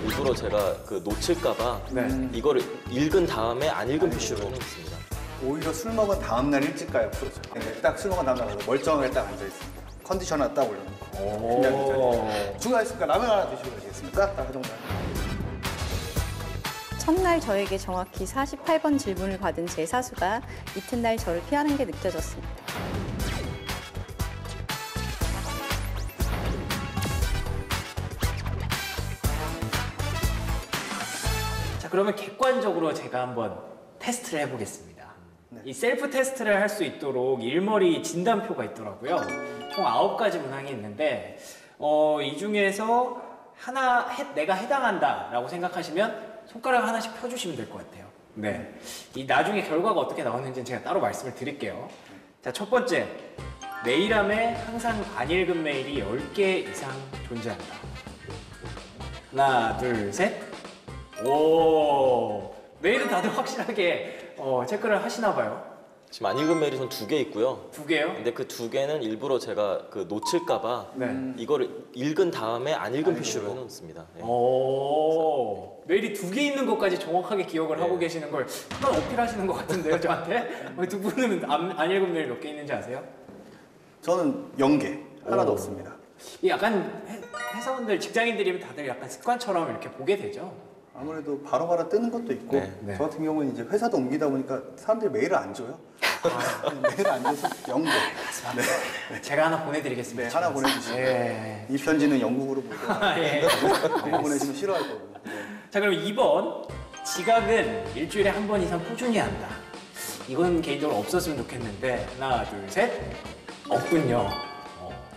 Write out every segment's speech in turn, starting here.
일부러 제가 놓칠까봐 이거를 읽은 다음에 안 읽은 표시로 해놓습니다. 오히려 술 먹은 다음 날 일찍 가요, 프로죠. 딱 술 먹은 다음 날 가서 멀쩡하게 딱 앉아 있습니다. 컨디션 하나 딱 올려놓고. 그냥 추가했으니까 라면 하나 드시고 가시겠습니까? 딱 하던가. 첫날 저에게 정확히 48번 질문을 받은 제 사수가 이튿날 저를 피하는 게 느껴졌습니다. 자, 그러면 객관적으로 제가 한번 테스트를 해보겠습니다. 이 셀프 테스트를 할 수 있도록 일머리 진단표가 있더라고요. 총 9가지 문항이 있는데 이 중에서 하나 내가 해당한다라고 생각하시면 손가락 하나씩 펴주시면 될 것 같아요. 네. 이 나중에 결과가 어떻게 나오는지는 제가 따로 말씀을 드릴게요. 자, 첫 번째. 메일함에 항상 안 읽은 메일이 10개 이상 존재한다. 하나, 둘, 셋. 오. 메일은 다들 확실하게 체크를 하시나 봐요. 지금 안 읽은 메일이 전 2개 있고요. 2개요? 근데 그 2개는 일부러 제가 놓칠까봐 이거를 읽은 다음에 안 읽은 표시로 해놓습니다. 예. 오. 메일이 2개 있는 것까지 정확하게 기억을 하고 계시는 걸 한번 어필하시는 것 같은데요, 저한테? 두 분은 안 읽은 메일 몇 개 있는지 아세요? 저는 0개. 하나도 없습니다. 약간 회사원들, 직장인들이면 다들 약간 습관처럼 이렇게 보게 되죠. 아무래도 바로바로 뜨는 것도 있고 네. 저 같은 경우는 이제 회사도 옮기다 보니까 사람들이 메일을 안 줘요. 메일을 안 줘서 0개. 네. 제가 하나 보내드리겠습니다. 네, 하나 보내주시고 예. 이 편지는 영국으로 보내고 예. 이거 보내시면 싫어할 거고. 네. 자, 그럼 2번. 지각은 일주일에 한 번 이상 꾸준히 한다. 이건 개인적으로 없었으면 좋겠는데 하나, 둘, 셋. 없군요.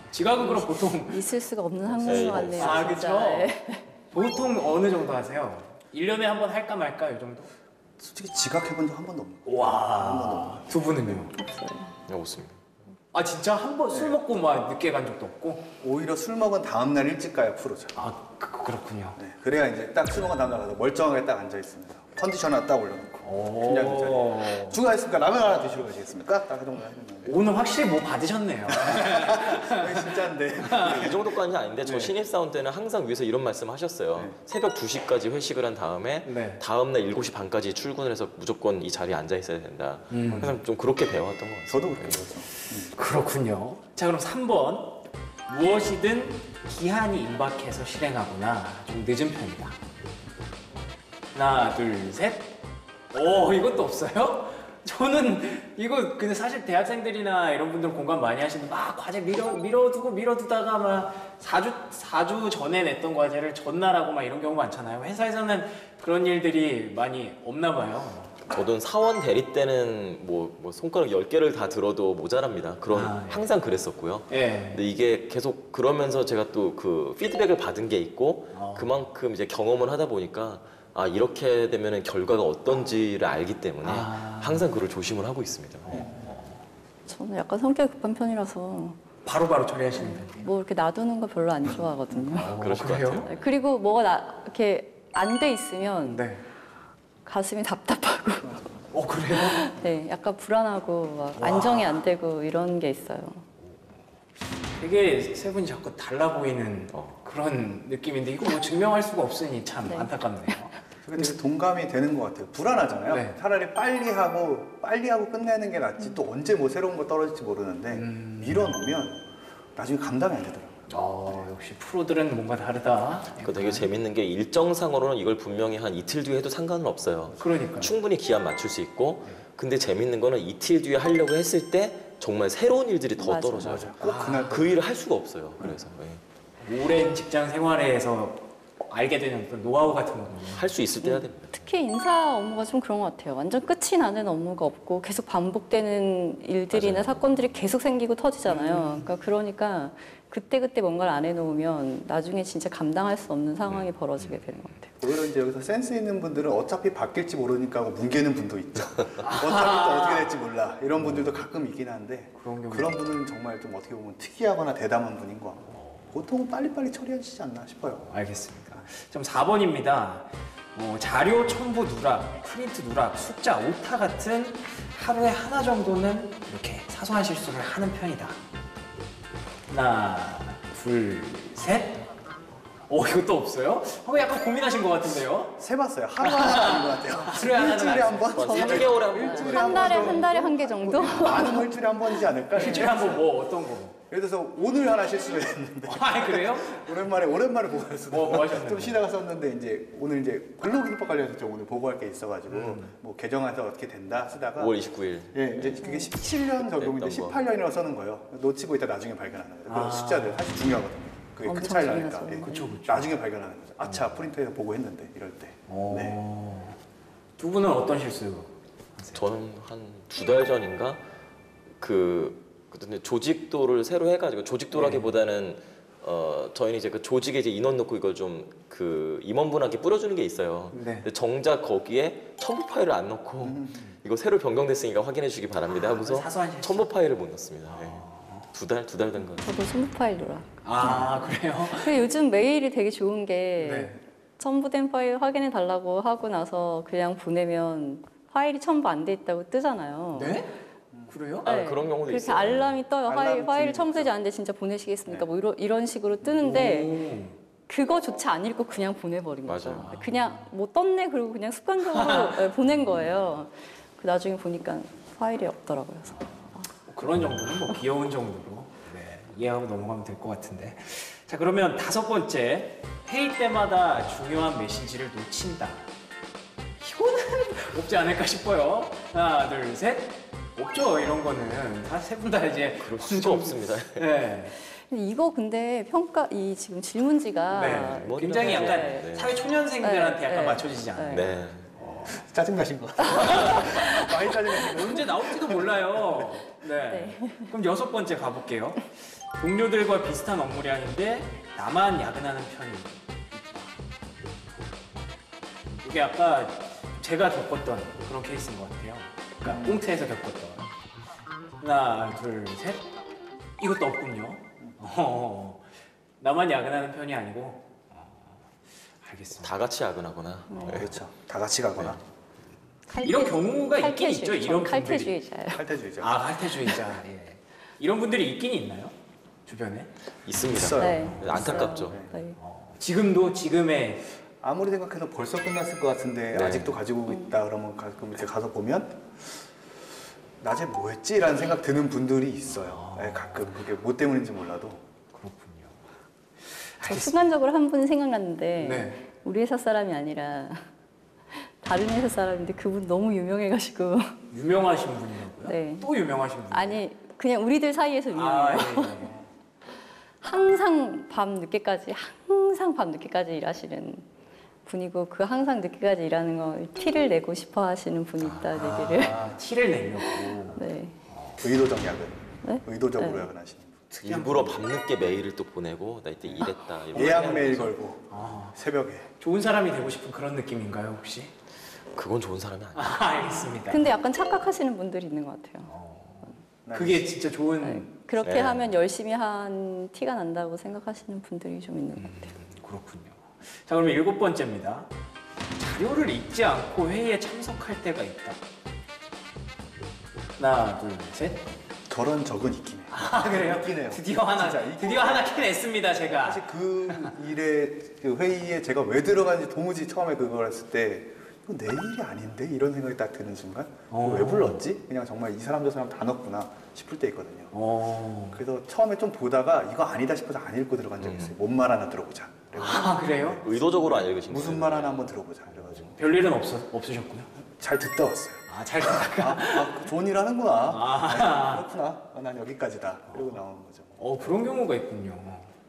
지각은 그럼 보통 있을 수가 없는 항목 같네요. 아, 진짜. 그쵸? 네. 보통 어느 정도 하세요? 1년에 한 번 할까 말까 이 정도? 솔직히 지각해본 적 한 번도 없고. 와. 두 분은요? 네, 없습니다. 아, 진짜 한 번 술 먹고 막 늦게 간 적도 없고? 오히려 술 먹은 다음 날 일찍 가요, 프로죠. 아, 그렇군요. 네, 그래야 이제 딱 술 먹은 다음 날 가서 멀쩡하게 딱 앉아 있습니다. 컨디션 하나 딱 올려놓고. 긴장도 잘. 추가했으니까 라면 하나 드시고 가시겠습니까? 딱 하던가 하시면. 오늘 확실히 뭐 받으셨네요. 진짜인데. 이 정도까지는 아닌데 저 신입사원 때는 항상 위에서 이런 말씀 하셨어요. 새벽 2시까지 회식을 한 다음에 다음날 7시 반까지 출근을 해서 무조건 이 자리에 앉아 있어야 된다. 항상 좀 그렇게 배워왔던 것 같아요. 저도 그렇게 배웠죠. 그렇군요. 자, 그럼 3번. 무엇이든 기한이 임박해서 실행하거나 좀 늦은 편이다. 하나, 둘, 셋. 오, 이것도 없어요? 저는 이거 근데 사실 대학생들이나 이런 분들 공감 많이 하시는데 막 과제 미뤄두다가 막 4주 전에 냈던 과제를 전날하고 막 이런 경우 많잖아요. 회사에서는 그런 일들이 많이 없나 봐요. 저도 사원 대리 때는 뭐 손가락 10개를 다 들어도 모자랍니다. 항상 그랬었고요. 예. 근데 이게 계속 그러면서 제가 또 그 피드백을 받은 게 있고 그만큼 이제 경험을 하다 보니까 이렇게 되면은 결과가 어떤지를 알기 때문에 항상 그걸 조심을 하고 있습니다. 저는 약간 성격이 급한 편이라서 바로바로 처리하시는 편이에요. 뭐 이렇게 놔두는 거 별로 안 좋아하거든요. 그러실 것 같아요. 네, 그리고 뭐가 이렇게 안 돼 있으면 네. 가슴이 답답하고 그래요? 네, 약간 불안하고 막 안정이 안 되고 이런 게 있어요. 되게 세 분이 자꾸 달라 보이는 그런 느낌인데 이거 뭐 증명할 수가 없으니 참 안타깝네요. 제가 되게 동감이 되는 것 같아요. 불안하잖아요. 네. 차라리 빨리 하고 끝내는 게 낫지 또 언제 뭐 새로운 거 떨어질지 모르는데 밀어놓으면 나중에 감당이 안 되더라고요. 역시 프로들은 뭔가 다르다. 그 되게 재밌는 게 일정상으로는 이걸 분명히 한 이틀 뒤에 해도 상관은 없어요. 그러니까요. 충분히 기한 맞출 수 있고 근데 재밌는 거는 이틀 뒤에 하려고 했을 때 정말 새로운 일들이 더 떨어져요. 꼭 그날 그 일을 할 수가 없어요. 그래서 오랜 직장 생활에서 알게 되는 어떤 노하우 같은 거는 할 수 있을 때 해야 됩니다. 특히 인사 업무가 좀 그런 것 같아요. 완전 끝이 나는 업무가 없고 계속 반복되는 일들이나 사건들이 계속 생기고 터지잖아요. 그러니까 그때그때 뭔가를 안 해놓으면 나중에 진짜 감당할 수 없는 상황이 벌어지게 되는 것 같아요. 오히려 이제 여기서 센스 있는 분들은 어차피 바뀔지 모르니까 하고 뭉개는 분도 있죠. 어차피 또 어떻게 될지 몰라. 이런 분들도 가끔 있긴 한데 그런 분은 정말 좀 어떻게 보면 특이하거나 대담한 분인 것 같고 보통은 빨리빨리 처리하시지 않나 싶어요. 알겠습니다. 그럼 4번입니다. 자료 첨부 누락, 프린트 누락, 숫자 오타 같은 하루에 하나 정도는 이렇게 사소한 실수를 하는 편이다. 하나, 둘, 셋. 이것도 없어요? 약간 고민하신 것 같은데요? 세봤어요. 하루하나 아닌 것 같아요. 하루에 하나는 일주일에 한 번? 3개월에 한 번. 일주일에 한 달에 한 개 정도? 많은 거 일주일에 한 번이지 않을까? 일주일에 한 번 뭐 어떤 거? 예를 들어서 오늘 하나 실수했는데 그래요? 오랜만에 보고했어. 뭐 하셨는데? 좀 쉬다가 썼는데 이제 오늘 이제 근로기준법 관련해서 좀 오늘 보고할 게 있어가지고 뭐 개정해서 어떻게 된다 쓰다가 5월 29일. 예 이제 그게 17년 적용인데 됐던 거. 18년이라고 써는 거예요. 놓치고 있다 나중에 발견하는 거예요. 그런 숫자들 사실 중요하거든요. 그게 큰 엄청 차이 나니까. 중요하죠. 예. 그쵸. 나중에 발견하는 거죠. 아차 프린터에서 보고했는데 이럴 때. 네. 두 분은 어떤 실수? 저는 한 2달 전인가 근데 조직도를 새로 해가지고 조직도라기보다는 저희는 이제 그 조직에 이제 인원 넣고 이걸 좀 그 임원분한테 뿌려주는 게 있어요. 네. 근데 정작 거기에 첨부 파일을 안 넣고 이거 새로 변경됐으니까 확인해 주기 바랍니다 하고서 사소한 실수. 첨부 파일을 못 넣습니다. 네. 두 달 된 거. 저도 첨부 파일로라. 그래요? 그리고 요즘 메일이 되게 좋은 게 네. 첨부된 파일 확인해 달라고 하고 나서 그냥 보내면 파일이 첨부 안 돼 있다고 뜨잖아요. 네? 그래요? 아, 그런 경우도 그렇게 있어요. 알람이 떠요. 알람 파일이 주문이 첨부되지 않는데 진짜 보내시겠습니까? 뭐 이런 식으로 뜨는데 그거조차 안 읽고 그냥 보내버린 거죠. 맞아요. 그냥 뭐 떴네 그리고 그냥 습관적으로 보낸 거예요. 나중에 보니까 파일이 없더라고요. 그래서 그런 정도는 뭐 귀여운 정도로 이해하고 넘어가면 될 것 같은데. 자, 그러면 5번째, 회의 때마다 중요한 메시지를 놓친다. 이거는 없지 않을까 싶어요. 하나, 둘, 셋. 없죠. 이런 거는 다 세 분 다 이제 그럴 수가 없습니다. 네. 근데 이거 근데 이 지금 질문지가 굉장히 약간 네. 사회 초년생들한테 약간 네. 맞춰지지 않아요. 네. 짜증나신 것 같아요. 많이 짜증나신 것 언제 나올지도 몰라요. 네. 그럼 6번째 가볼게요. 동료들과 비슷한 업무량인데 나만 야근하는 편이 있다. 이게 아까 제가 겪었던 그런 케이스인 것 같아요. 그러니까 꽁트에서 겪었던. 하나, 둘, 셋. 이것도 없군요. 나만 야근하는 편이 아니고. 알겠습니다. 다 같이 야근하거나. 그렇죠. 다 같이 가거나. 이런 경우가 있긴 있죠. 이런 분들이. 칼퇴주의자예요. 칼퇴주의죠. 칼퇴주의자. 예. 이런 분들이 있긴 있나요? 주변에? 있습니다. 있어요. 네. 안타깝죠. 네. 지금의 아무리 생각해도 벌써 끝났을 것 같은데 네. 아직도 가지고 있다 그러면 가끔 이제 가서 보면 낮에 뭐 했지? 라는 생각 드는 분들이 있어요. 네, 가끔 그게 뭐 때문인지 몰라도. 그렇군요. 저 순간적으로 한 분이 생각났는데 네. 우리 회사 사람이 아니라 다른 회사 사람인데 그분 너무 유명해가지고 유명하신 분이라고요? 네. 또 유명하신 분? 아니 그냥 우리들 사이에서 유명해요. 예. 항상 밤 늦게까지 일하시는 분이고 그 항상 늦게까지 일하는 거 티를 내고 싶어 하시는 분이 있다는 얘기를. 티를 내려고. 네. 의도적 야근. 네? 의도적으로 네. 야근하시는 분. 일부러 밤늦게 메일을 또 보내고 나 이때 일했다. 이런 예약 거. 메일 걸고 새벽에. 좋은 사람이 되고 싶은 그런 느낌인가요, 혹시? 그건 좋은 사람이 아니에요. 알겠습니다. 근데 약간 착각하시는 분들이 있는 것 같아요. 그게 진짜 좋은. 네. 그렇게 네. 하면 열심히 한 티가 난다고 생각하시는 분들이 좀 있는 것 같아요. 그렇군요. 자, 그러면 7번째입니다. 자료를 읽지 않고 회의에 참석할 때가 있다. 하나, 둘, 셋. 저런 적은 있긴 해요. 그래요? 있긴 해요. 드디어 하나 캐냈습니다, 제가. 사실 그 일에 그 회의에 제가 왜 들어간지 도무지 처음에 그걸 했을 때 이거 내 일이 아닌데 이런 생각이 딱 드는 순간 왜 불렀지? 그냥 정말 이 사람 저 사람 다 넣었구나 싶을 때 있거든요. 그래서 처음에 좀 보다가 이거 아니다 싶어서 안 읽고 들어간 적이 있어요. 뭔 말 하나 들어보자. 그래요? 의도적으로 안 읽으신 거예요? 무슨 말 하나 한번 들어보자. 그래가지고 별일은 없으셨고요? 잘 듣다 왔어요. 잘 듣다가. 좋은 일 하는구나. 그렇구나. 난 여기까지다. 그러고 나오는 거죠. 그런 경우가 있군요.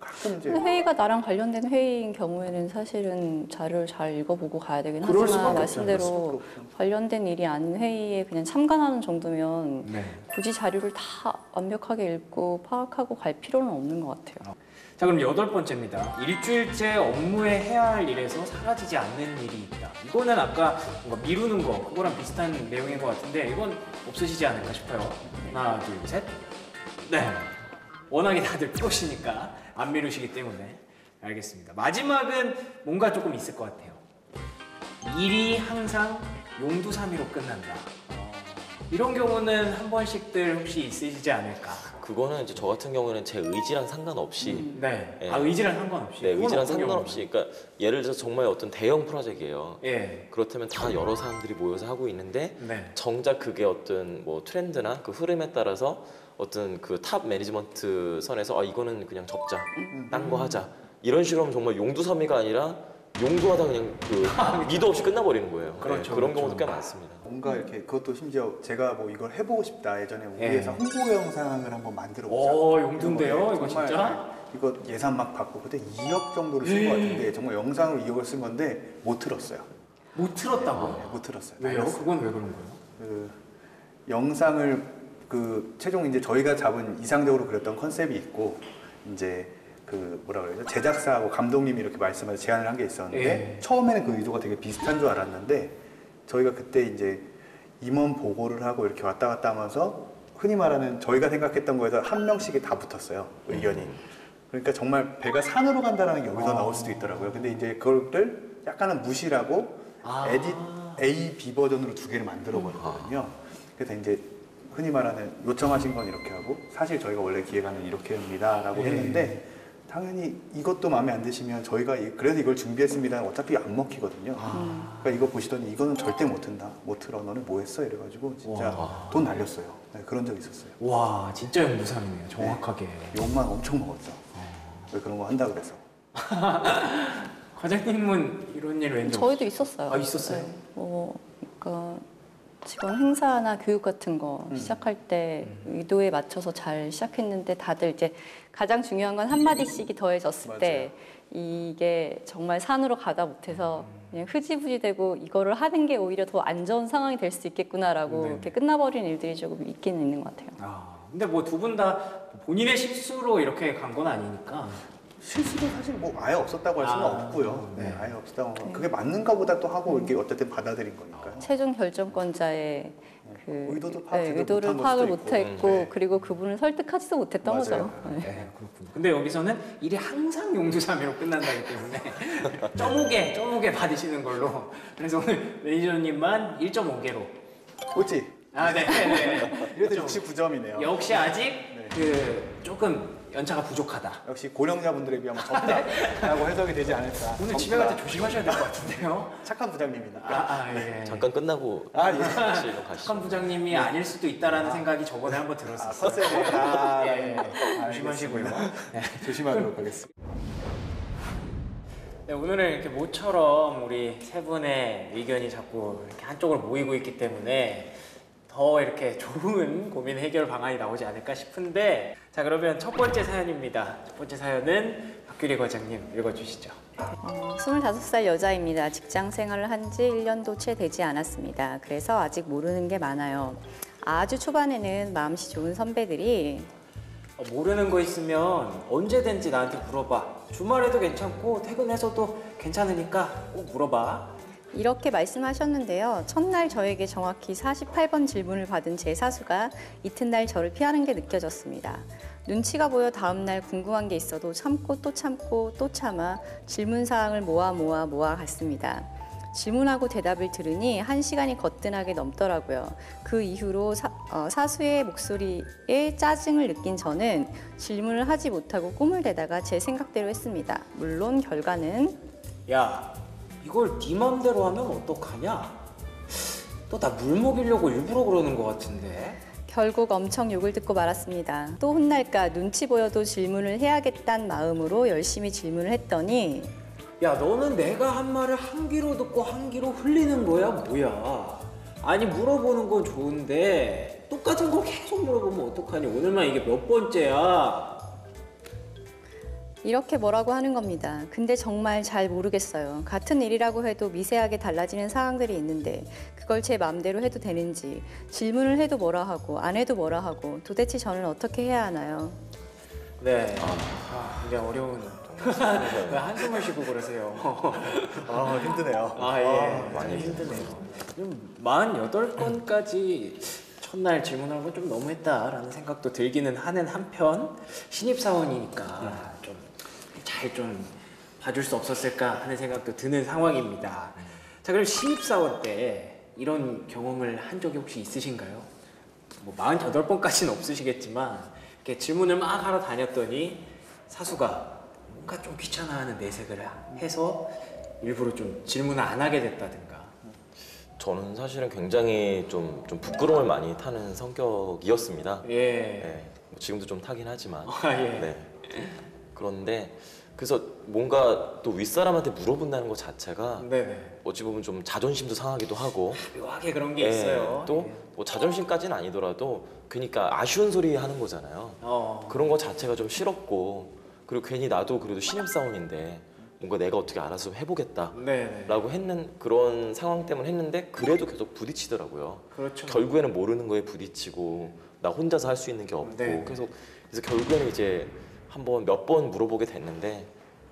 가끔 이제 근데 회의가 나랑 관련된 회의인 경우에는 사실은 자료를 잘 읽어보고 가야 되긴 그럴 하지만 수밖에 말씀대로 관련된 일이 아닌 회의에 그냥 참관하는 정도면 네. 굳이 자료를 다 완벽하게 읽고 파악하고 갈 필요는 없는 것 같아요. 자, 그럼 8번째입니다. 일주일째 업무에 해야 할 일에서 사라지지 않는 일이 있다. 이거는 아까 뭔가 미루는 거, 그거랑 비슷한 내용인 것 같은데 이건 없으시지 않을까 싶어요. 하나, 둘, 셋. 네. 워낙에 다들 프로시니까 안 미루시기 때문에. 알겠습니다. 마지막은 뭔가 조금 있을 것 같아요. 일이 항상 용두사미로 끝난다. 이런 경우는 한 번씩들 혹시 있으시지 않을까? 그거는 이제 저 같은 경우는 제 의지랑 상관없이 네. 예. 아, 의지랑 상관없이. 네, 그건 의지랑 어떤 상관없이 그러니까 예를 들어서 정말 어떤 대형 프로젝트예요. 예. 그렇다면 다 여러 사람들이 모여서 하고 있는데 네. 정작 그게 어떤 뭐 트렌드나 그 흐름에 따라서 어떤 그 탑 매니지먼트 선에서 아 이거는 그냥 접자, 딴 거 하자 이런 식으로 하면 정말 용두사미가 아니라 용두하다 그냥 그 미도 없이 끝나버리는 거예요. 그렇죠, 그런 그렇죠. 경우도 꽤 많습니다. 뭔가 이렇게 그것도 심지어 제가 뭐 이걸 해보고 싶다. 예전에 우리 예. 회사 홍보 영상을 한번 만들어 보자. 오, 용두인데요, 이런 이거 정말 진짜? 이거 예산 막 받고 그때 2억 정도를 쓴 것 같은데 정말 영상으로 2억을 쓴 건데 못 틀었어요. 못 틀었다고? 네, 못 틀었어요. 왜요? 마이너스. 그건 왜 그런 거예요? 그 영상을 그 최종 이제 저희가 잡은 이상적으로 그렸던 컨셉이 있고 이제 그 뭐라 그래야죠 제작사하고 감독님이 이렇게 말씀하셔서 제안을 한 게 있었는데 예. 처음에는 그 의도가 되게 비슷한 줄 알았는데 저희가 그때 이제 임원 보고를 하고 이렇게 왔다 갔다 하면서 흔히 말하는 저희가 생각했던 거에서 한 명씩이 다 붙었어요 의견이. 그러니까 정말 배가 산으로 간다는 게 여기서 나올 수도 있더라고요. 근데 이제 그거를 약간은 무시하고 에딧 A, B 버전으로 두 개를 만들어 버렸거든요. 그래서 이제 흔히 말하는 요청하신 건 이렇게 하고 사실 저희가 원래 기획안은 이렇게 합니다라고 했는데 당연히 이것도 마음에 안 드시면 저희가 그래서 이걸 준비했습니다. 어차피 안 먹히거든요. 그러니까 이거 보시더니 이거는 절대 못 튼다. 못 틀어. 너네 뭐 했어? 이래가지고 진짜 돈 날렸어요. 네, 그런 적 있었어요. 와, 진짜 용두삼이네요. 정확하게. 욕만 엄청 먹었죠. 왜 그런 거 한다 그래서. 과장님은 이런 일 왠지 저희도 있었어요. 아, 있었어요? 네. 그러니까 직원 행사나 교육 같은 거 시작할 때 의도에 맞춰서 잘 시작했는데 다들 이제 가장 중요한 건 한마디씩이 더해졌을 때 이게 정말 산으로 가다 못해서 그냥 흐지부지되고 이거를 하는 게 오히려 더 안 좋은 상황이 될 수 있겠구나라고 네. 이렇게 끝나버린 일들이 조금 있기는 있는 것 같아요. 아, 근데 뭐 두 분 다 본인의 실수로 이렇게 간 건 아니니까. 실수도 사실 뭐 아예 없었다고 할 수는 없고요. 네, 아예 없었다고. 그게 맞는가 보다 또 하고 이렇게 어쨌든 받아들인 거니까요. 최종 결정권자의 그 의도도 파악 제대로 의도를 못한 파악을 걸 수도 못했고 있고. 그리고 그분을 설득하지도 못했던 맞아요. 거죠. 네. 네, 그렇군요. 근데 여기서는 일이 항상 용두삼이로 끝난다기 때문에 점오개 받으시는 걸로. 그래서 오늘 매니저님만 1.5개로. 꼴찌. 아, 네, 네. 이래도 69점이네요. 역시 아직 그 조금 연차가 부족하다. 역시 고령자분들에 비하면 적다라고 해석이 되지 않을까. 오늘 집에 갈 때 조심하셔야 될 것 같은데요. 착한 부장님이니까. 아, 예. 잠깐 끝나고 아, 예. 같이 가시죠. 착한 부장님이 아닐 수도 있다라는 생각이 저번에 한번 들었었어요. 컨셉에 다 예, 조심하시고요. 네. 조심하도록 하겠습니다. 네, 오늘은 이렇게 모처럼 우리 세 분의 의견이 자꾸 이렇게 한쪽으로 모이고 있기 때문에 더 이렇게 좋은 고민 해결 방안이 나오지 않을까 싶은데, 자, 그러면 첫 번째 사연입니다. 첫 번째 사연은 박규리 과장님 읽어주시죠. 25살 여자입니다. 직장 생활을 한 지 1년도 채 되지 않았습니다. 그래서 아직 모르는 게 많아요. 아주 초반에는 마음씨 좋은 선배들이 모르는 거 있으면 언제든지 나한테 물어봐. 주말에도 괜찮고 퇴근해서도 괜찮으니까 꼭 물어봐. 이렇게 말씀하셨는데요. 첫날 저에게 정확히 48번 질문을 받은 제 사수가 이튿날 저를 피하는 게 느껴졌습니다. 눈치가 보여 다음날 궁금한 게 있어도 참고 또 참고 또 참아 질문 사항을 모아 갔습니다. 질문하고 대답을 들으니 1시간이 거뜬하게 넘더라고요. 그 이후로 사수의 목소리에 짜증을 느낀 저는 질문을 하지 못하고 꿈을 대다가 제 생각대로 했습니다. 물론 결과는 야, 이걸 네 맘대로 하면 어떡하냐? 또 나 물 먹이려고 일부러 그러는 것 같은데. 결국 엄청 욕을 듣고 말았습니다. 또 혼날까 눈치 보여도 질문을 해야겠다는 마음으로 열심히 질문을 했더니 야, 너는 내가 한 말을 한 귀로 듣고 한 귀로 흘리는 거야, 뭐야? 아니, 물어보는 건 좋은데 똑같은 거 계속 물어보면 어떡하니? 오늘만 이게 몇 번째야? 이렇게 뭐라고 하는 겁니다. 근데 정말 잘 모르겠어요. 같은 일이라고 해도 미세하게 달라지는 상황들이 있는데 그걸 제 마음대로 해도 되는지, 질문을 해도 뭐라 하고 안 해도 뭐라 하고 도대체 저는 어떻게 해야 하나요? 네, 굉장히 어려운. 왜 한숨을 쉬고 그러세요? 힘드네요. 아, 예. 많이 힘드네요. 48건까지 첫날 질문하는 건 좀 너무했다라는 생각도 들기는 하는 한편, 신입사원이니까 좀 잘 좀 봐줄 수 없었을까 하는 생각도 드는 상황입니다. 자, 그럼 신입사원 때 이런 경험을 한 적이 혹시 있으신가요? 뭐 48번까지는 없으시겠지만 이렇게 질문을 막 하러 다녔더니 사수가 뭔가 좀 귀찮아하는 내색을 해서 일부러 좀 질문을 안 하게 됐다든가. 저는 사실은 굉장히 좀 부끄러움을 많이 타는 성격이었습니다. 예. 네, 뭐 지금도 좀 타긴 하지만. 예. 네. 그런데 그래서 뭔가 또 윗사람한테 물어본다는 것 자체가 네네. 어찌 보면 좀 자존심도 상하기도 하고 묘하게 그런 게 예, 있어요. 또 뭐 자존심까지는 아니더라도 그러니까 아쉬운 소리 하는 거잖아요. 그런 거 자체가 좀 싫었고 그리고 괜히 나도 그래도 신입사원인데 뭔가 내가 어떻게 알아서 해보겠다 네네. 라고 했는 그런 상황 때문에 했는데 그래도 계속 부딪히더라고요. 그렇죠. 결국에는 모르는 거에 부딪히고 나 혼자서 할 수 있는 게 없고 네. 그래서 결국에는 이제 한번 몇 번 물어보게 됐는데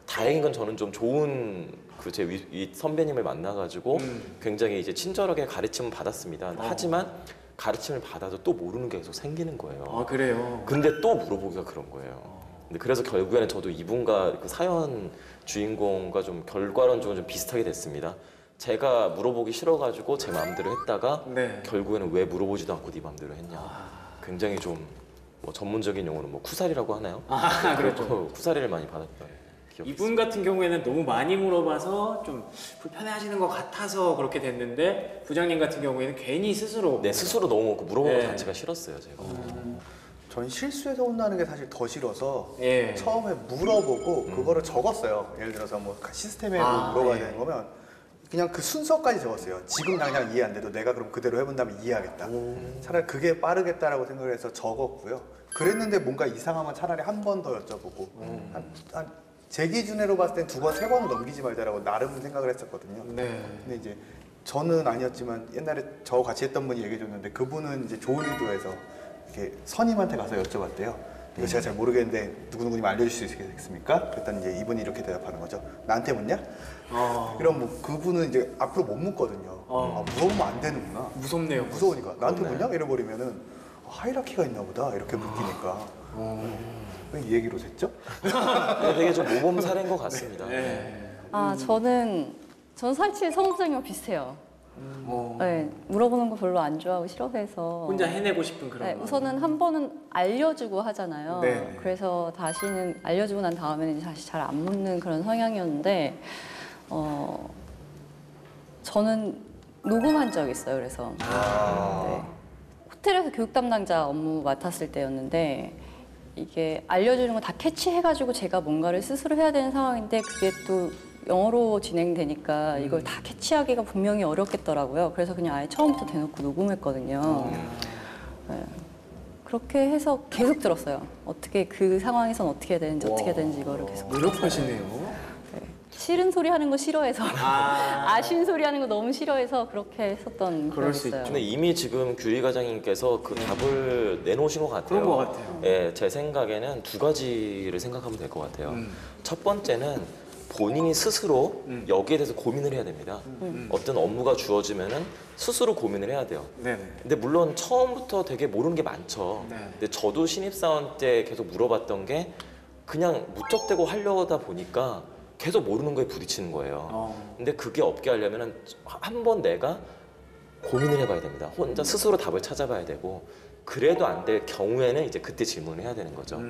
다행인 건 저는 좀 좋은 그 제 윗 선배님을 만나가지고 굉장히 이제 친절하게 가르침을 받았습니다. 하지만 가르침을 받아도 또 모르는 게 계속 생기는 거예요. 아 그래요. 근데 또 물어보기가 그런 거예요. 근데 그래서 결국에는 저도 이분과 그 사연 주인공과 좀 결과론적으로 좀 비슷하게 됐습니다. 제가 물어보기 싫어가지고 제 마음대로 했다가 네. 결국에는 왜 물어보지도 않고 네 마음대로 했냐. 굉장히 좀 뭐 전문적인 용어는 뭐 쿠사리라고 하나요? 그렇죠. 쿠사리를 많이 받았던 기억이 이분 같은 경우에는 너무 많이 물어봐서 좀 불편해하시는 것 같아서 그렇게 됐는데 부장님 같은 경우에는 괜히 스스로 네, 스스로 너무 물어보는 것 네. 자체가 싫었어요, 제가. 전 실수해서 혼나는 게 사실 더 싫어서 예. 처음에 물어보고 그거를 적었어요. 예를 들어서 뭐 시스템에 아, 물어봐야 예. 되는 거면 그냥 그 순서까지 적었어요. 지금 당장 이해 안 돼도 내가 그럼 그대로 해본다면 이해하겠다. 차라리 그게 빠르겠다라고 생각을 해서 적었고요. 그랬는데 뭔가 이상하면 차라리 한 번 더 여쭤보고 제 기준으로 봤을 땐 2번, 3번은 넘기지 말자라고 나름 생각을 했었거든요. 네. 근데 이제 저는 아니었지만 옛날에 저 같이 했던 분이 얘기해 줬는데 그분은 이제 좋은 의도에서 이렇게 선임한테 가서 여쭤봤대요. 이거 제가 잘 모르겠는데 누구누구님 알려줄 수 있겠습니까? 그랬더니 이제 이분이 이렇게 대답하는 거죠. 나한테 묻냐? 그럼 뭐 그분은 이제 앞으로 못 묻거든요. 아, 물어보면 안 되는구나. 무섭네요. 무서우니까 나한테 그렇네. 묻냐? 이래버리면은 하이라키가 있나 보다 이렇게 느끼니까 왜 이 얘기로 됐죠? 되게 좀 모범 사례인 것 같습니다. 네. 아, 저는 사실 성부장님과 비슷해요. 네, 물어보는 거 별로 안 좋아하고 싫어해서 혼자 해내고 싶은 그런 네, 거. 우선은 한 번은 알려주고 하잖아요. 네. 그래서 다시는 알려주고 난 다음에는 다시 잘 안 묻는 그런 성향이었는데 저는 녹음한 적이 있어요. 그래서 네. 호텔에서 교육 담당자 업무 맡았을 때였는데 이게 알려주는 거 다 캐치해가지고 제가 뭔가를 스스로 해야 되는 상황인데 그게 또 영어로 진행되니까 이걸 다 캐치하기가 분명히 어렵겠더라고요. 그래서 그냥 아예 처음부터 대놓고 녹음했거든요. 네. 그렇게 해서 계속 들었어요. 어떻게 그 상황에선 어떻게 해야 되는지 어떻게 해야 되는지 이거를 계속 노력하시네요. 싫은 소리 하는 거 싫어해서 아쉬운 소리 하는 거 너무 싫어해서 그렇게 했었던 그럴 기억이 수 있어요. 근데 이미 지금 규리 과장님께서 그 답을 내놓으신 것 같아요. 그런 것 같아요. 예, 제 생각에는 2가지를 생각하면 될 것 같아요. 첫 번째는 본인이 스스로 여기에 대해서 고민을 해야 됩니다. 어떤 업무가 주어지면은 스스로 고민을 해야 돼요. 네네. 근데 물론 처음부터 되게 모르는 게 많죠. 네. 근데 저도 신입사원 때 계속 물어봤던 게 그냥 무턱대고 하려다 보니까 계속 모르는 거에 부딪히는 거예요. 근데 그게 없게 하려면은 한번 내가 고민을 해봐야 됩니다. 혼자 스스로 답을 찾아봐야 되고 그래도 안 될 경우에는 이제 그때 질문을 해야 되는 거죠.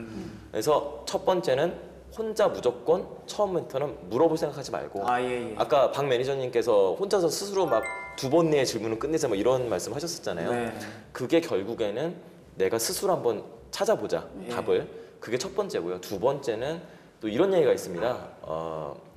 그래서 첫 번째는 혼자 무조건 처음부터는 물어볼 생각하지 말고 예. 아까 박 매니저님께서 혼자서 스스로 막 2번 내에 질문을 끝내자 뭐 이런 말씀 하셨었잖아요. 네. 그게 결국에는 내가 스스로 한번 찾아보자 답을. 그게 첫 번째고요. 2번째는 또 이런 얘기가 있습니다.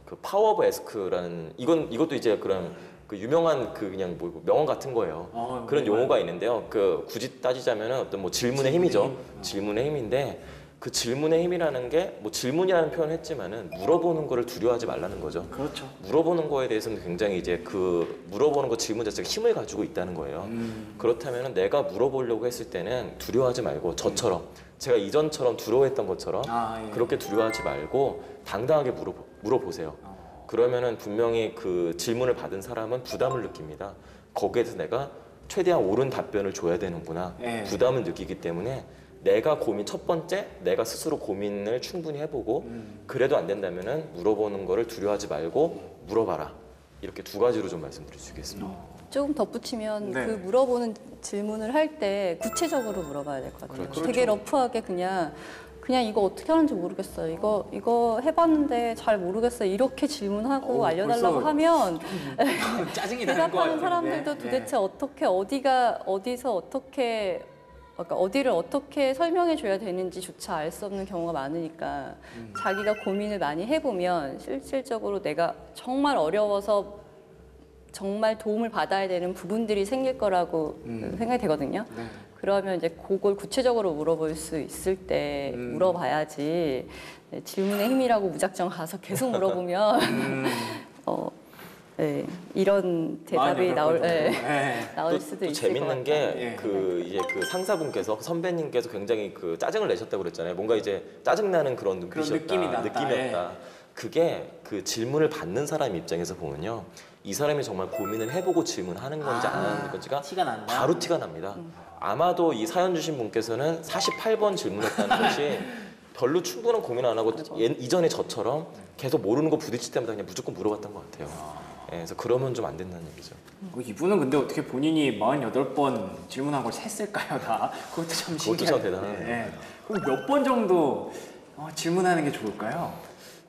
그 파워 오브 에스크라는 이것도 이제 그런 그 유명한 그 그냥 뭐 명언 같은 거예요. 그런 용어가 있는데요. 그 굳이 따지자면은 어떤 뭐 질문의 힘이죠. 질문의 힘인데 그 질문의 힘이라는 게 뭐 질문이라는 표현을 했지만은 물어보는 거를 두려워하지 말라는 거죠. 그렇죠. 물어보는 거에 대해서는 굉장히 이제 그 물어보는 거 질문 자체가 힘을 가지고 있다는 거예요. 그렇다면은 내가 물어보려고 했을 때는 두려워하지 말고 저처럼 제가 이전처럼 두려워했던 것처럼 예. 그렇게 두려워하지 말고 당당하게 물어보세요. 그러면은 분명히 그 질문을 받은 사람은 부담을 느낍니다. 거기에 대해서 내가 최대한 옳은 답변을 줘야 되는구나. 예. 부담을 느끼기 때문에 내가 첫 번째 내가 스스로 고민을 충분히 해보고 그래도 안 된다면은 물어보는 거를 두려워하지 말고 물어봐라. 이렇게 2가지로 좀 말씀드릴 수 있겠습니다. 조금 덧붙이면 네. 그 물어보는 질문을 할 때 구체적으로 물어봐야 될 것 같아요. 그렇죠. 되게 러프하게 그냥 이거 어떻게 하는지 모르겠어요. 이거 해봤는데 잘 모르겠어요. 이렇게 질문하고 알려달라고 벌써 하면 짜증이 나는 것 대답하는 같은데. 사람들도 도대체 어떻게 어디서 어떻게 그러니까 어디를 어떻게 설명해 줘야 되는지조차 알 수 없는 경우가 많으니까 자기가 고민을 많이 해보면 실질적으로 내가 정말 어려워서 정말 도움을 받아야 되는 부분들이 생길 거라고 생각이 되거든요. 네. 그러면 이제 그걸 구체적으로 물어볼 수 있을 때 물어봐야지 질문의 힘이라고 무작정 가서 계속 물어보면 네, 이런 대답이 나올 수도 또 있을 재밌는 것 같아요. 게 그 이제 그 상사분께서 선배님께서 굉장히 그 짜증을 내셨다고 그랬잖아요. 뭔가 이제 짜증 나는 그런 눈빛이었다, 느낌이 났다. 느낌이었다. 그게 그 질문을 받는 사람 입장에서 보면요, 이 사람이 정말 고민을 해보고 질문하는 건지 안 하는 건지가 티가 난다. 바로 티가 납니다. 아마도 이 사연 주신 분께서는 48번 질문했다는 것이 별로 충분한 고민 안 하고 이전에 저처럼 계속 모르는 거 부딪힐 때마다 그냥 무조건 물어봤던 것 같아요. 예, 그래서 그러면 좀 안 된다는 얘기죠. 이분은 근데 어떻게 본인이 48번 질문한 걸 셌을까요, 다? 그것도 참 그것도 신기해요. 참 대단하네요. 네. 그럼 몇 번 정도 질문하는 게 좋을까요?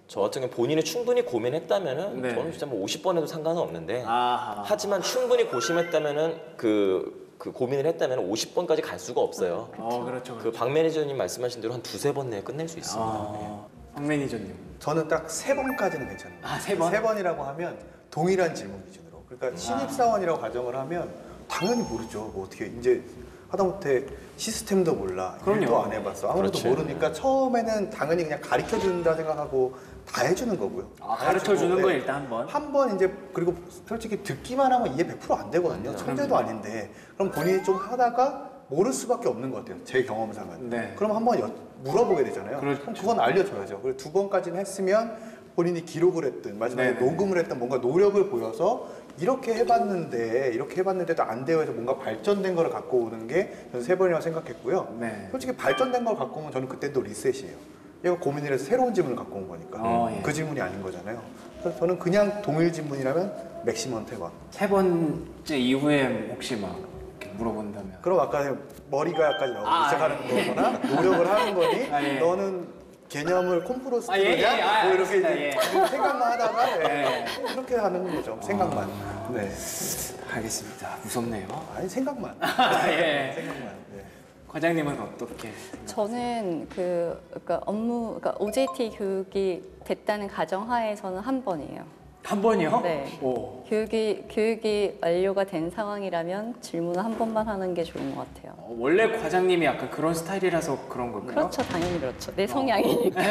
저 같은 경우 본인이 충분히 고민했다면은 네. 저는 진짜 뭐 50번 해도 상관은 없는데, 아하. 하지만 충분히 고심했다면은 그 고민을 했다면 50번까지 갈 수가 없어요. 그렇죠. 그 박 매니저님 말씀하신 대로 한 두세 번 내에 끝낼 수 있습니다. 박 매니저님. 저는 딱 3번까지는 괜찮아요. 세 번? 3번이라고 하면 동일한 질문 기준으로. 그러니까 신입사원이라고 가정을 하면 당연히 모르죠. 뭐 어떻게 이제 하다못해 시스템도 몰라. 그럼요. 일도 안 해봤어. 아무것도 그렇지. 모르니까 처음에는 당연히 그냥 가르쳐준다 생각하고 다 해주는 거고요. 가르쳐 주는 네. 거 일단 한번. 한 번 이제 그리고 솔직히 듣기만 하면 이해 100%안 되거든요. 천재도 아닌데. 그럼 본인이 좀 하다가 모를 수밖에 없는 것 같아요. 제 경험상은. 네. 그럼 한번 물어보게 되잖아요. 그렇죠. 그럼 그건 알려줘야죠. 그리고 2번까지는 했으면 본인이 기록을 했든 마지막에 네네. 녹음을 했든 뭔가 노력을 보여서 이렇게 해봤는데도 안 돼요 해서 뭔가 발전된 거를 갖고 오는 게 저는 3번이라고 생각했고요. 네. 솔직히 발전된 걸 갖고 오면 저는 그때도 리셋이에요. 얘가 고민을 해서 새로운 질문을 갖고 온 거니까 예. 그 질문이 아닌 거잖아요. 그래서 저는 그냥 동일 질문이라면 맥시멈 3번. 세 번째 이후에 혹시 막 이렇게 물어본다면. 그럼 아까 머리가 약간 시작하는 거거나 노력을 하는 거니 예. 너는 개념을 콤프로스트냐 예. 뭐 이렇게 알겠습니다. 이제 생각만 하다가 그렇게 하는 거죠. 생각만. 네. 알겠습니다. 무섭네요. 아니 생각만. 예. 생각만. 네. 과장님은 어떻게? 저는 그러니까 그러니까 OJT 교육이 됐다는 가정하에서는 한 번이에요. 한 번이요? 네. 오. 교육이 완료가 된 상황이라면 질문을 한 번만 하는 게 좋은 것 같아요. 원래 과장님이 약간 그런 스타일이라서 그런 걸까요? 그렇죠, 당연히 그렇죠. 내 성향이니까.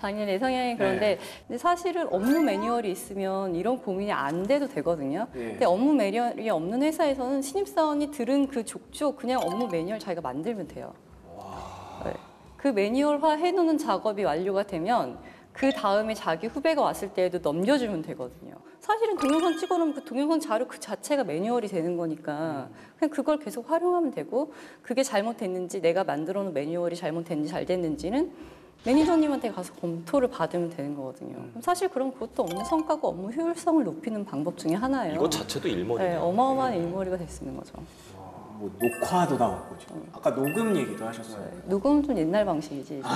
당연히 내 성향이 그런데 근데 사실은 업무 매뉴얼이 있으면 이런 고민이 안 돼도 되거든요. 근데 업무 매뉴얼이 없는 회사에서는 신입사원이 들은 그 족족 그냥 업무 매뉴얼 자기가 만들면 돼요. 네. 그 매뉴얼화 해놓는 작업이 완료가 되면 그 다음에 자기 후배가 왔을 때에도 넘겨주면 되거든요. 사실은 동영상 찍어놓으면 그 동영상 자료 그 자체가 매뉴얼이 되는 거니까 그냥 그걸 계속 활용하면 되고 그게 잘못됐는지 내가 만들어놓은 매뉴얼이 잘못됐는지 잘 됐는지는 매니저님한테 가서 검토를 받으면 되는 거거든요. 그럼 사실 그럼 그것도 업무 성과고 업무 효율성을 높이는 방법 중에 하나예요. 이거 자체도 일머리네요. 네, 어마어마한 일머리가 될 수 있는 거죠. 뭐 녹화도 나왔고 지금. 아까 녹음 얘기도 하셨어요. 녹음은 좀 옛날 방식이지. 이제.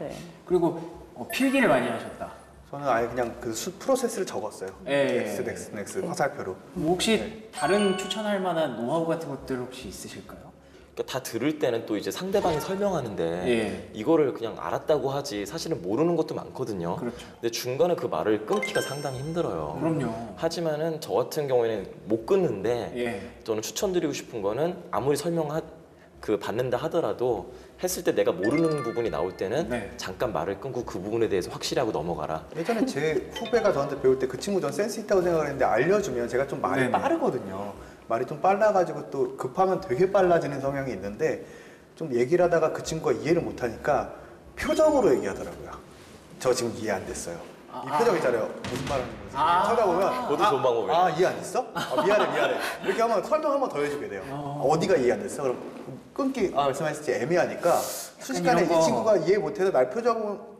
예. 네. 그리고 필기를 많이 하셨다. 저는 아예 그냥 그 프로세스를 적었어요. X, 화살표로. 뭐 혹시 다른 추천할 만한 노하우 같은 것들 혹시 있으실까요? 그러니까 다 들을 때는 또 이제 상대방이 설명하는데 예. 이거를 그냥 알았다고 하지 사실은 모르는 것도 많거든요. 그렇죠. 근데 중간에 그 말을 끊기가 상당히 힘들어요. 그럼요. 하지만은 저 같은 경우에는 못 끊는데 예. 저는 추천드리고 싶은 거는 아무리 받는다 하더라도 했을 때 내가 모르는 부분이 나올 때는 네. 잠깐 말을 끊고 그 부분에 대해서 확실하고 넘어가라. 예전에 제 후배가 저한테 배울 때 그 친구 전 센스 있다고 생각했는데 알려주면 제가 좀 말이 네네. 빠르거든요. 말이 좀 빨라가지고 또 급하면 되게 빨라지는 성향이 있는데 좀 얘기를 하다가 그 친구가 이해를 못하니까 표정으로 얘기하더라고요. 저 지금 이해 안 됐어요. 이 표정 있잖아요. 무슨 말 하는 거지? 쳐다보면 그것도 좋은 방법이에요. 이해 안 됐어? 미안해. 이렇게 하면 설명 한 번 더 해주게 돼요. 어디가 이해 안 됐어? 그럼 끊기 말씀하셨지 애매하니까 순식간에 이런 이 거. 친구가 이해 못해서 날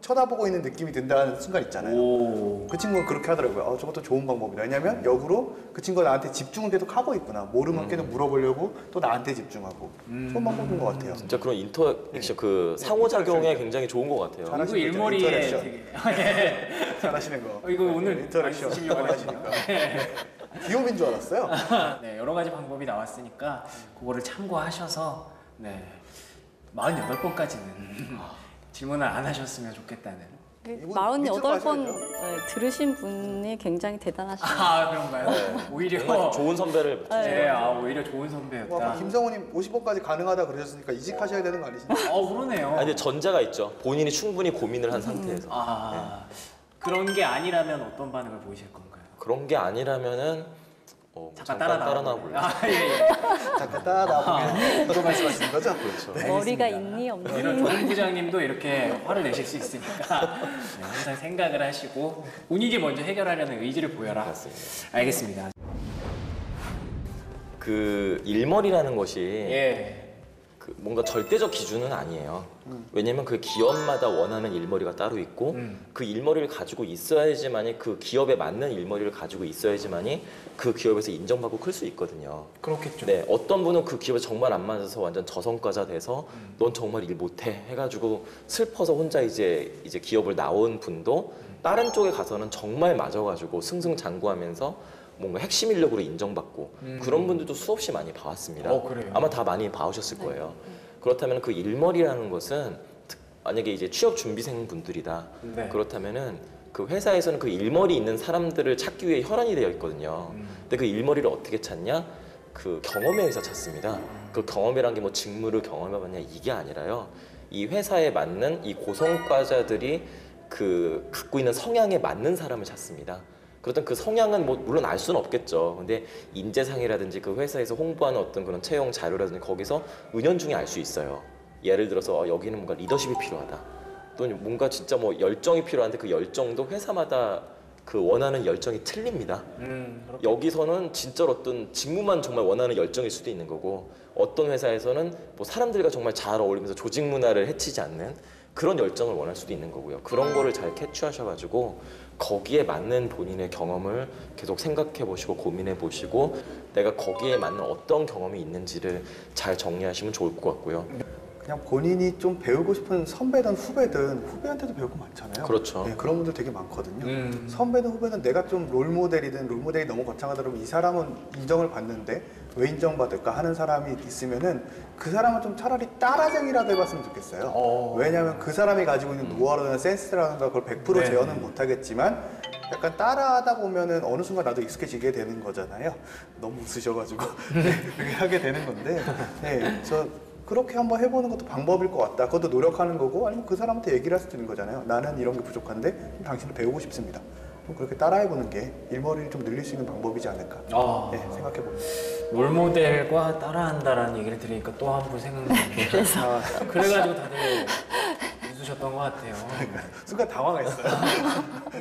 쳐다보고 있는 느낌이 든다는 순간 있잖아요. 오. 그 친구가 그렇게 하더라고요. 저것도 좋은 방법이다. 왜냐면 역으로 그 친구가 나한테 집중을 계속 하고 있구나. 모르면 계속 물어보려고 또 나한테 집중하고 좋은 방법인 것 같아요. 진짜 그런 인터액션 그 상호작용에 굉장히 좋은 것 같아요. 잘하시는 이거 거죠, 일머리에 인터랙션. 되게 예. 잘하시는 거. 이거 오늘 인터랙션 많이 쓰시려고 하시니까. 귀요미인 줄 알았어요. 네, 여러 가지 방법이 나왔으니까 그거를 참고하셔서 네. 48번까지는 질문을 안 하셨으면 좋겠다는. 이분 48번 미처 들으신 분이 굉장히 대단하시네요. 아, 그런가요? 오히려 정말 좋은 선배를 네, 오히려 좋은 선배였다. 와, 김성호님 50번까지 가능하다 그러셨으니까 이직하셔야 되는 거 아니신가요? 그러네요. 아니, 근데 전제가 있죠. 본인이 충분히 고민을 한 상태에서. 그런 게 아니라면 어떤 반응을 보이실 건가요? 그런 게 아니라면은 잠깐 따라 따라 나볼래. 예. 잠깐 따라보면 이거 말씀하시는 거죠? 그렇죠. 머리가 있니 없니? 이런 좋은 부장님도 이렇게 화를 내실 수 있으니까 네, 항상 생각을 하시고 본인이 먼저 해결하려는 의지를 보여라. 맞습니다. 알겠습니다. 그 일머리라는 것이 예. 그 뭔가 절대적 기준은 아니에요. 왜냐면 그 기업마다 원하는 일머리가 따로 있고 그 일머리를 가지고 있어야지만이 그 기업에 맞는 일머리를 가지고 있어야지만이 그 기업에서 인정받고 클 수 있거든요. 그렇겠죠. 네, 어떤 분은 그 기업에 정말 안 맞아서 완전 저성과자 돼서 넌 정말 일 못해 해가지고 슬퍼서 혼자 이제 기업을 나온 분도 다른 쪽에 가서는 정말 맞아가지고 승승장구하면서 뭔가 핵심 인력으로 인정받고 그런 분들도 수없이 많이 봐왔습니다. 그래요? 아마 다 많이 봐오셨을 거예요. 그렇다면 그 일머리라는 것은 만약에 이제 취업 준비생 분들이다. 네. 그렇다면은 그 회사에서는 그 일머리 있는 사람들을 찾기 위해 혈안이 되어 있거든요. 근데 그 일머리를 어떻게 찾냐? 그 경험에 의해서 찾습니다. 그 경험이란 게 뭐 직무를 경험해봤냐 이게 아니라요. 이 회사에 맞는 이 고성과자들이 그 갖고 있는 성향에 맞는 사람을 찾습니다. 그렇다면 그 성향은 뭐 물론 알 수는 없겠죠. 근데 인재상이라든지 그 회사에서 홍보하는 어떤 그런 채용 자료라든지 거기서 은연중에 알 수 있어요. 예를 들어서 여기는 뭔가 리더십이 필요하다. 또는 뭔가 진짜 뭐 열정이 필요한데 그 열정도 회사마다 그 원하는 열정이 틀립니다. 여기서는 진짜 어떤 직무만 정말 원하는 열정일 수도 있는 거고 어떤 회사에서는 뭐 사람들과 정말 잘 어울리면서 조직 문화를 해치지 않는 그런 열정을 원할 수도 있는 거고요. 그런 거를 잘 캐치하셔가지고 거기에 맞는 본인의 경험을 계속 생각해 보시고 고민해 보시고 내가 거기에 맞는 어떤 경험이 있는지를 잘 정리하시면 좋을 것 같고요. 그냥 본인이 좀 배우고 싶은 선배든 후배든 후배한테도 배울 거 많잖아요. 그렇죠. 네, 그런 분들 되게 많거든요. 선배든 후배든 내가 좀 롤모델이든 롤모델이 너무 거창하다 그러면 이 사람은 인정을 받는데 왜 인정받을까 하는 사람이 있으면은 그 사람은 좀 차라리 따라쟁이라도 해봤으면 좋겠어요. 왜냐하면 그 사람이 가지고 있는 노하우나 센스라든가 그걸 100% 네. 재현은 못하겠지만 약간 따라하다 보면은 어느 순간 나도 익숙해지게 되는 거잖아요. 너무 웃으셔가지고 그렇게 하게 되는 건데 저 그렇게 한번 해보는 것도 방법일 것 같다. 그것도 노력하는 거고 아니면 그 사람한테 얘기를 할 수도 있는 거잖아요. 나는 이런 게 부족한데 당신을 배우고 싶습니다. 좀 그렇게 따라해보는 게 일머리를 좀 늘릴 수 있는 방법이지 않을까 생각해봅니다. 롤모델과 따라한다라는 얘기를 들으니까 또 한 분 생각나는데 그래가지고 다들 웃으셨던 것 같아요. 순간 당황했어요.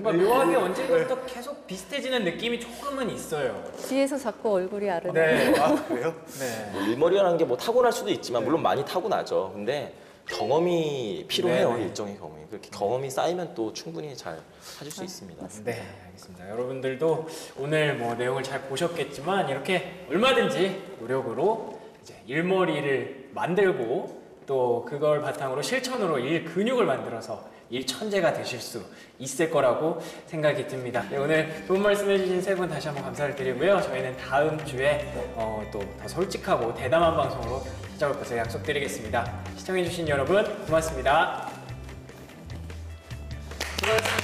뭔가 묘하게 언제부터 계속 비슷해지는 느낌이 조금은 있어요. 뒤에서 자꾸 얼굴이 아른아른. 네. 아 그래요? 네. 뭐 일머리라는 게 뭐 타고날 수도 있지만 물론 많이 타고나죠. 근데 경험이 필요해요. 네네. 일정의 경험이. 그렇게 경험이 쌓이면 또 충분히 잘 하실 수 있습니다. 네, 알겠습니다. 여러분들도 오늘 뭐 내용을 잘 보셨겠지만 이렇게 얼마든지 노력으로 이제 일머리를 만들고 또 그걸 바탕으로 실천으로 일 근육을 만들어서 일 천재가 되실 수 있을 거라고 생각이 듭니다. 네, 오늘 좋은 말씀 해주신 세 분 다시 한번 감사를 드리고요. 저희는 다음 주에 또 더 솔직하고 대담한 방송으로 찾아올 것을 약속드리겠습니다. 시청해주신 여러분 고맙습니다. 수고하셨습니다.